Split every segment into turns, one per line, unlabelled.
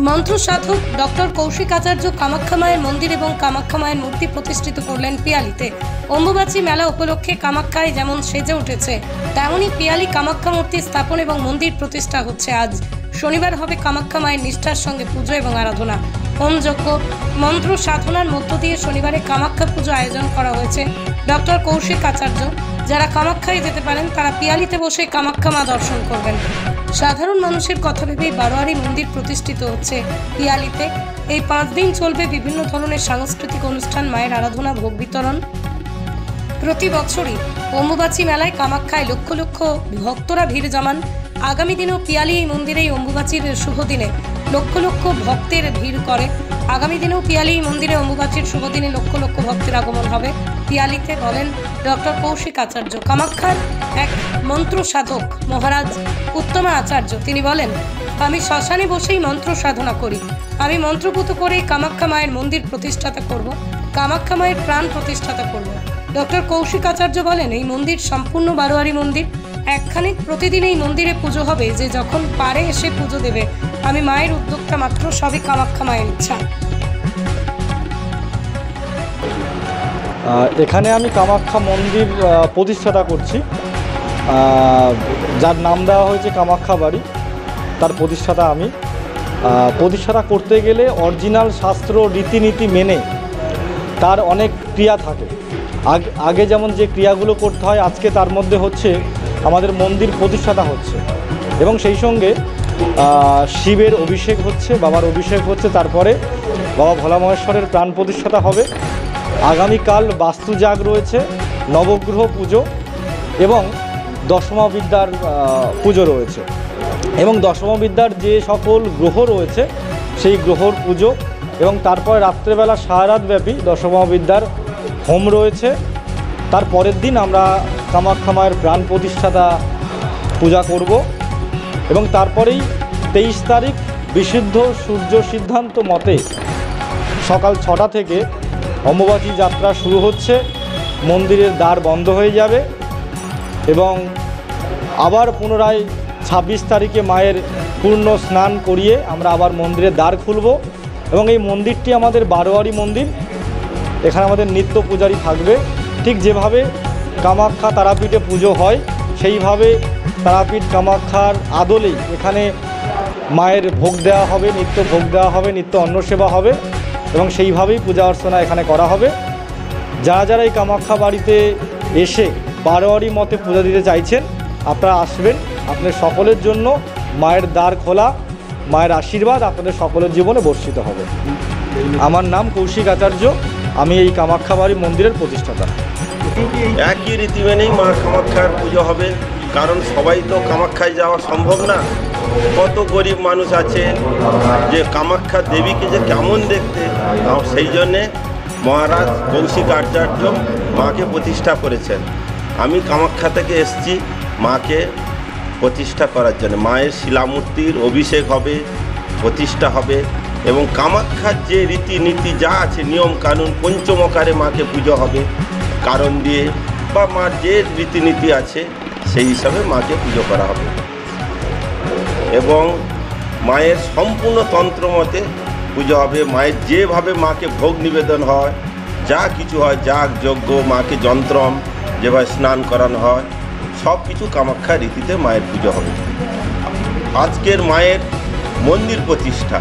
মন্ত্র সাধক ডক্টর কৌশিক আচার্য কামাখ্যা মায়ের মন্দির এবং কামাখ্যা মায়ের মূর্তি প্রতিষ্ঠিত করলেন পিয়ালিতে। অম্বুবাচী মেলা উপলক্ষে কামাখ্যায় যেমন সেজে উঠেছে, তেমনি পিয়ালি কামাখ্যা মূর্তি স্থাপন এবং মন্দির প্রতিষ্ঠা হচ্ছে। আজ শনিবার হবে কামাখ্যা মায়ের নিষ্ঠার সঙ্গে পুজো এবং আরাধনা। হোম যজ্ঞ মন্ত্র সাধনার মধ্য দিয়ে শনিবারে কামাখ্যা পুজো আয়োজন করা হয়েছে। ডক্টর কৌশিক আচার্য যারা কামাখ্যায় যেতে পারেন তারা পিয়ালিতে বসে কামাখ্যা মা দর্শন করবেন। সাধারণ মানুষের কথা ভেবেই বারোয়ারি মন্দির প্রতিষ্ঠিত হচ্ছে পিয়ালিতে। এই 5 দিন চলবে বিভিন্ন ধরনের সাংস্কৃতিক অনুষ্ঠান, মায়ের আরাধনা, ভোগ বিতরণ। প্রতি বছরই অম্বুবাচী মেলায় কামাখ্যায় লক্ষ লক্ষ ভক্তরা ভিড় জমান। আগামী দিনেও পিয়ালি এই মন্দিরে অম্বুবাচীর শুভ দিনে লক্ষ লক্ষ ভক্তের ভিড় করে। আগামী দিনেও পিয়ালি মন্দিরে অম্বুবাচীর শুভ দিনে লক্ষ লক্ষ ভক্তের আগমন হবে পিয়ালিতে, বলেন ডক্টর কৌশিক আচার্য, কামাখ্যার এক মন্ত্র সাধক মহারাজ উত্তমা আচার্য। তিনি বলেন, আমি শ্মশানে বসেই মন্ত্র সাধনা করি, আমি মন্ত্রপুত করেই কামাখ্যা মায়ের মন্দির প্রতিষ্ঠাতা করব, কামাখ্যা মায়ের প্রাণ প্রতিষ্ঠাতা করব। ডক্টর কৌশিক আচার্য বলেন, এই মন্দির সম্পূর্ণ বারোয়ারি মন্দির। একখানেক প্রতিদিন এই মন্দিরে পুজো হবে, যে যখন পারে এসে পুজো দেবে। আমি মায়ের উদ্যোক্তা মাত্র, সবই কামাখ্যা মায়ের ইচ্ছা।
এখানে আমি কামাখ্যা মন্দির প্রতিষ্ঠাতা করছি, যার নাম দেওয়া হয়েছে কামাখ্যা বাড়ি, তার প্রতিষ্ঠাতা আমি। প্রতিষ্ঠাতা করতে গেলে অরিজিনাল শাস্ত্র রীতিনীতি মেনে তার অনেক ক্রিয়া থাকে। আগে যেমন যে ক্রিয়াগুলো করতে হয়, আজকে তার মধ্যে হচ্ছে আমাদের মন্দির প্রতিষ্ঠাতা হচ্ছে, এবং সেই সঙ্গে শিবের অভিষেক হচ্ছে, বাবার অভিষেক হচ্ছে, তারপরে বাবা ভোলা মহেশ্বরের প্রাণ প্রতিষ্ঠাতা হবে। আগামীকাল বাস্তুজাগ রয়েছে, নবগ্রহ পুজো এবং দশমবিদ্যার পুজো রয়েছে, এবং দশমবিদ্যার যে সকল গ্রহ রয়েছে সেই গ্রহর পুজো, এবং তারপরে রাত্রেবেলা সারারাতব্যাপী দশমবিদ্যার হোম রয়েছে। তার পরের দিন আমরা কামাখ্যা মায়ের প্রাণ প্রতিষ্ঠাতা পূজা করব, এবং তারপরেই 23 তারিখ বিশুদ্ধ সূর্য সিদ্ধান্ত মতে সকাল 6টা থেকে অম্বুবাচী যাত্রা শুরু হচ্ছে। মন্দিরের দ্বার বন্ধ হয়ে যাবে, এবং আবার পুনরায় 26 তারিখে মায়ের পূর্ণ স্নান করিয়ে আমরা আবার মন্দিরের দ্বার খুলব। এবং এই মন্দিরটি আমাদের বারোয়ারি মন্দির, এখানে আমাদের নিত্য পূজারী থাকবে। ঠিক যেভাবে কামাখ্যা তারাপীঠে পুজো হয়, সেইভাবে তারাপীঠ কামাখ্যার আদলেই এখানে মায়ের ভোগ দেওয়া হবে, নিত্য ভোগ দেওয়া হবে, নিত্য অন্নসেবা হবে, এবং সেইভাবেই পূজা অর্চনা এখানে করা হবে। যারা যারা এই কামাখ্যা বাড়িতে এসে বারোয়ারি মতে পূজা দিতে চাইছেন, আপনারা আসবেন। আপনাদের সকলের জন্য মায়ের দ্বার খোলা, মায়ের আশীর্বাদ আপনাদের সকলের জীবনে বর্ষিত হবে। আমার নাম কৌশিক আচার্য, আমি এই কামাখ্যা বাড়ি মন্দিরের প্রতিষ্ঠাতা।
একই রীতি মেনেই মা কামাখ্যার পুজো হবে, কারণ সবাই তো কামাখ্যায় যাওয়া সম্ভব না। কত গরিব মানুষ আছে যে কামাখ্যা দেবীকে যে কেমন দেখতে, সেই জন্যে মহারাজ কৌশিক আচার্য মাকে প্রতিষ্ঠা করেছেন। আমি কামাখ্যা থেকে এসেছি মাকে প্রতিষ্ঠা করার জন্য। মায়ের শিলামূর্তির অভিষেক হবে, প্রতিষ্ঠা হবে, এবং কামাখ্যার যে রীতিনীতি যা আছে, নিয়ম কানুন, পঞ্চমকারে মাকে পুজো হবে কারণ দিয়ে, বা মার যে রীতিনীতি আছে সেই হিসাবে মাকে পুজো করা হবে। এবং মায়ের সম্পূর্ণ তন্ত্র মতে পুজো হবে। মায়ের যেভাবে মাকে ভোগ নিবেদন হয়, যা কিছু হয়, যাগ যজ্ঞ, মাকে যন্ত্রম যেভাবে স্নান করানো হয়, সব কিছু কামাখ্যা রীতিতে মায়ের পুজো হবে। আজকের মায়ের মন্দির প্রতিষ্ঠা,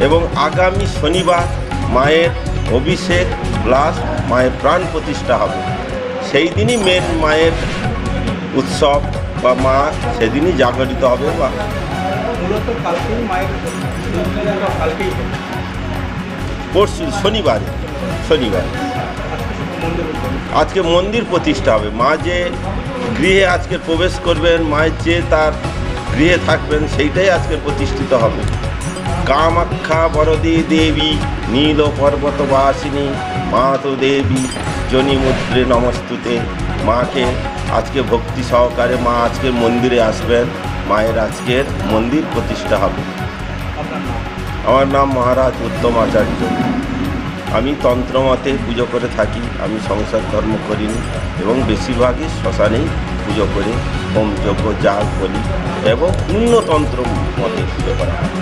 এবং আগামী শনিবার মায়ের অভিষেক প্লাস মায়ের প্রাণ প্রতিষ্ঠা হবে। সেই দিনই মেন মায়ের উৎসব, বা মা সেদিনই জাগরিত হবে। বা পরশু শনিবার আজকে মন্দির প্রতিষ্ঠা হবে। মা যে গৃহে আজকে প্রবেশ করবেন, মায়ের যে তার গৃহে থাকবেন, সেইটাই আজকে প্রতিষ্ঠিত হবে। কামাখ্যা বরদে দেবী নীল পর্বতবাসিনী মাতো দেবী জনিমুদ্রে নমস্তুতে। মাকে আজকে ভক্তি সহকারে মা আজকের মন্দিরে আসবেন, মায়ের আজকের মন্দির প্রতিষ্ঠা হবে। আমার নাম মহারাজ উত্তম আচার্য। আমি তন্ত্রমতে পুজো করে থাকি, আমি সংসার ধর্ম করিনি, এবং বেশিরভাগই শ্মশানেই পুজো করে হোম যজ্ঞ যাগ বলি, এবং পূর্ণতন্ত্র মতে পুজো করা হয়।